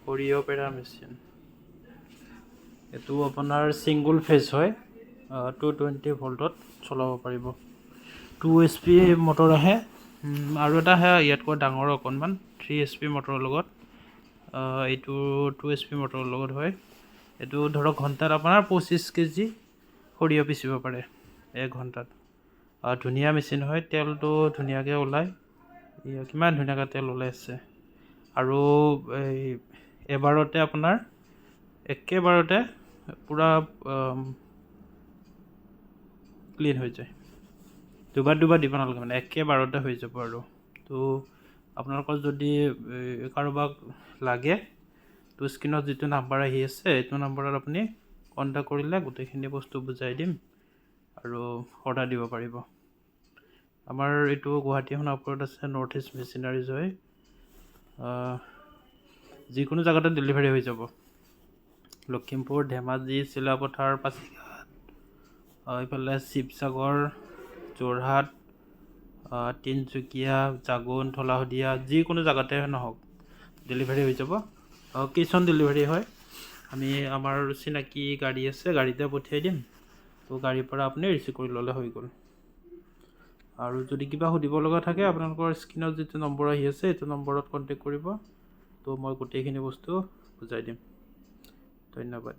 সৰিয়হ পেৰা মেচিন এইটো আপোনাৰ ছিংগুল ফেজ হয় 220 ভল্টত চলাব পাৰিব 2 HP মটৰ আহে আৰু এটা আহে ইয়াতকৈ ডাঙৰ অকণমান 3 HP মটৰৰ লগত এইটো 2 HP মটৰৰ লগত হয় এইটো ধৰক ঘণ্টাত আপোনাৰ 25 কেজি সৰিয়হ পিচিব পাৰে 1 ঘণ্টাত ধুনীয়া মেচিন হয় তেলটো ধুনীয়াকৈ ওলায় কিমান ধুনীয়াকৈ তেল ওলাইছে আৰু এবাৰতে আপোনাৰ একেবাৰতে পূৰা ক্লিন হৈ যায় দুবাৰ দিব নালাগে মানে একেবাৰতে হৈ যাব আৰু তো আপোনালোকৰ যদি কাৰোবাক লাগে তো স্ক্ৰীণত যিটো নাম্বাৰ আহি আছে এইটো নাম্বাৰত আপুনি কণ্টেক্ট কৰিলে গোটেইখিনি বস্তু বুজাই দিম আৰু অৰ্ডাৰ দিব পাৰিব আমাৰ এইটো গুৱাহাটী সোণাপুৰত আছে নৰ্থ ইষ্ট মেচিনাৰীজ হয় যিকোনো জেগাতে ডেলিভাৰী হৈ যাব লখিমপুৰ ধেমাজি চিলাপথাৰ পাছিঘাট এইফালে শিৱসাগৰ যোৰহাট তিনিচুকীয়া জাগোন ধলাশদিয়া যিকোনো জেগাতে নহওক ডেলিভাৰী হৈ যাব কেছ অন ডেলিভাৰী হয় আমি আমাৰ চিনাকি গাড়ী আছে গাড়ীতে পঠিয়াই দিম তো গাড়ীৰ পৰা আপুনি ৰিচিভ কৰি ল'লে হৈ গ'ল আৰু যদি কিবা সুধিব লগা থাকে আপোনালোকৰ স্ক্ৰীণত যিটো নম্বৰ আহি আছে এইটো নম্বৰত কণ্টেক্ট কৰিব তো মই গোটেইখিনি বস্তু বুজাই দিম ধন্যবাদ